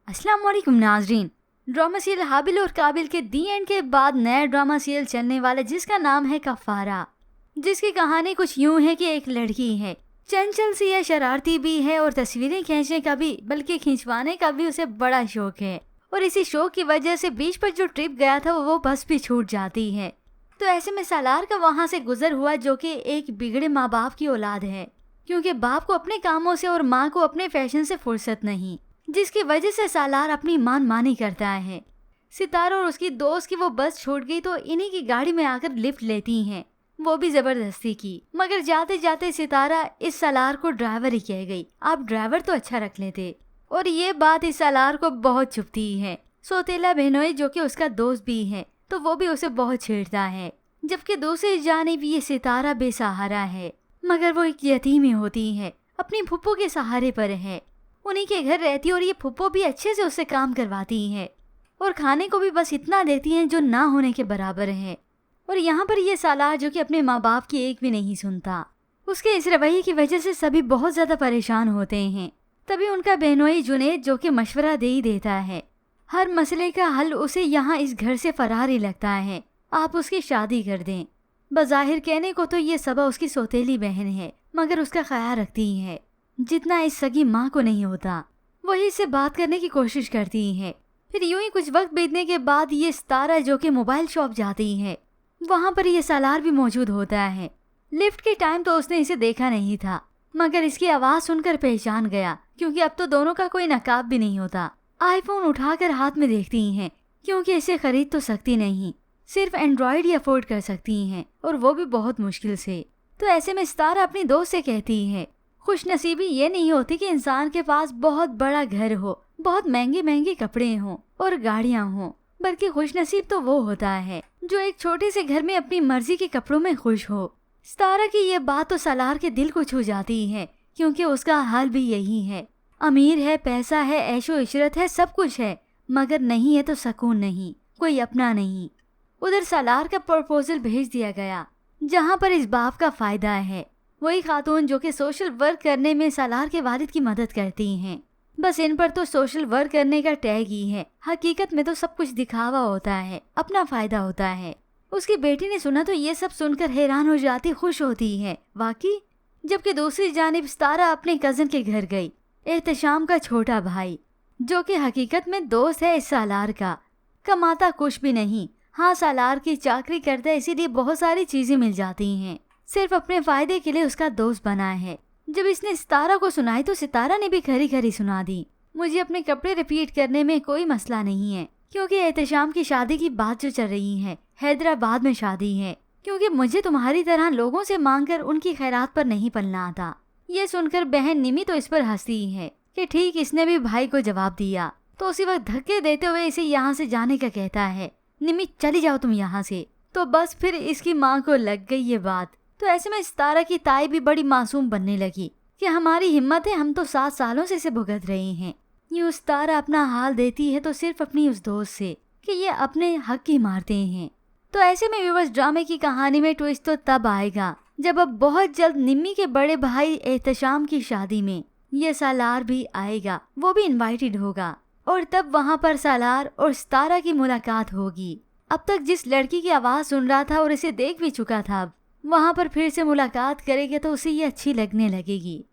अस्सलाम वालेकुम नाजरीन। ड्रामा सीरियल हाबिल और काबिल के दी एंड के बाद नया ड्रामा सीरियल चलने वाला जिसका नाम है कफारा, जिसकी कहानी कुछ यूं है कि एक लड़की है, चंचल सी है, शरारती भी है और तस्वीरें खींचने का भी बल्कि खिंचवाने का भी उसे बड़ा शौक है। और इसी शौक की वजह से बीच पर जो ट्रिप गया था वो बस भी छूट जाती है। तो ऐसे में सालार का वहाँ से गुजर हुआ, जो कि एक बिगड़े माँ बाप की औलाद है, क्योंकि बाप को अपने कामों से और माँ को अपने फैशन से फुर्सत नहीं, जिसकी वजह से सालार अपनी मानी करता है। सितारा और उसकी दोस्त की वो बस छूट गई तो इन्हीं की गाड़ी में आकर लिफ्ट लेती हैं, वो भी जबरदस्ती की। मगर जाते जाते सितारा इस सालार को ड्राइवर ही कह गई, आप ड्राइवर तो अच्छा रख लेते। और ये बात इस सालार को बहुत चुभती है। सौतेला बहनोई जो कि उसका दोस्त भी है, तो वो भी उसे बहुत छेड़ता है। जबकि दूसरी जानिब ये सितारा बेसहारा है, मगर वो एक यतीम ही होती है, अपनी फुप्पो के सहारे पर है। उन्हीं के घर रहती है और ये फुप्पो भी अच्छे से उससे काम करवाती है और खाने को भी बस इतना देती हैं जो ना होने के बराबर है। और यहाँ पर ये सालार जो कि अपने माँ बाप की एक भी नहीं सुनता, उसके इस रवैये की वजह से सभी बहुत ज्यादा परेशान होते हैं। तभी उनका बहनोई जुनैद जो कि मशवरा दे ही देता है, हर मसले का हल उसे यहाँ इस घर से फरार ही लगता है, आप उसकी शादी कर दें। बज़ाहिर कहने को तो ये सबा उसकी सौतेली बहन है, मगर उसका ख्याल रखती है जितना इस सगी माँ को नहीं होता। वही से बात करने की कोशिश करती है। फिर यूं ही कुछ वक्त बीतने के बाद ये सितारा जो कि मोबाइल शॉप जाती है, वहाँ पर ये सालार भी मौजूद होता है। लिफ्ट के टाइम तो उसने इसे देखा नहीं था, मगर इसकी आवाज़ सुनकर पहचान गया, क्योंकि अब तो दोनों का कोई नकाब भी नहीं होता। आईफोन उठाकर हाथ में देखती हैं, क्योंकि इसे खरीद तो सकती नहीं, सिर्फ एंड्रॉयड ही अफोर्ड कर सकती हैं, और वो भी बहुत मुश्किल से। तो ऐसे में सितारा अपनी दोस्त से कहती है, खुशनसीबी ये नहीं होती कि इंसान के पास बहुत बड़ा घर हो, बहुत महंगे महंगे कपड़े हों और गाड़ियाँ हों, बल्कि खुशनसीब तो वो होता है जो एक छोटे से घर में अपनी मर्जी के कपड़ों में खुश हो। सितारा की ये बात तो सालार के दिल को छू जाती है, क्योंकि उसका हाल भी यही है। अमीर है, पैसा है, ऐशो इशरत है, सब कुछ है, मगर नहीं है तो सुकून नहीं, कोई अपना नहीं। उधर सालार का प्रपोजल भेज दिया गया, जहाँ पर इस बाप का फायदा है। वही खातून जो कि सोशल वर्क करने में सालार के वालिद की मदद करती हैं। बस इन पर तो सोशल वर्क करने का टैग ही है, हकीकत में तो सब कुछ दिखावा होता है, अपना फायदा होता है। उसकी बेटी ने सुना तो ये सब सुनकर हैरान हो जाती, खुश होती है वाकई। जबकि दूसरी जानिब सितारा अपने कजन के घर गई, एहतशाम का छोटा भाई, जो कि हकीकत में दोस्त है इस सालार का। कमाता कुछ भी नहीं, हाँ सालार की चाकरी करता है, इसीलिए बहुत सारी चीजें मिल जाती हैं, सिर्फ अपने फायदे के लिए उसका दोस्त बना है। जब इसने सितारा को सुनाई तो सितारा ने भी खरी खरी सुना दी, मुझे अपने कपड़े रिपीट करने में कोई मसला नहीं है, क्योंकि एहतशाम की शादी की बात जो चल रही है, हैदराबाद में शादी है, क्योंकि मुझे तुम्हारी तरह लोगों से मांगकर उनकी खैरात पर नहीं पलना आता। ये सुनकर बहन निमी तो इस पर हंसती है कि ठीक इसने भी भाई को जवाब दिया, तो उसी वक्त धक्के देते हुए इसे यहाँ से जाने का कहता है, निमी चली जाओ तुम यहाँ से। तो बस फिर इसकी माँ को लग गई ये बात। तो ऐसे में सितारा की ताई भी बड़ी मासूम बनने लगी कि हमारी हिम्मत है, हम तो 7 सालों से इसे भुगत रहे हैं। यूँ सितारा अपना हाल देती है तो सिर्फ अपनी उस दोस्त से कि ये अपने हक ही मारते हैं। तो ऐसे में व्यूअर्स, ड्रामे की कहानी में ट्विस्ट तो तब आएगा जब अब बहुत जल्द निम्मी के बड़े भाई एहतशाम की शादी में ये सालार भी आएगा, वो भी इन्वाइटेड होगा, और तब वहाँ पर सालार और सितारा की मुलाकात होगी। अब तक जिस लड़की की आवाज़ सुन रहा था और इसे देख भी चुका था, वहाँ पर फिर से मुलाकात करेगा तो उसे ये अच्छी लगने लगेगी।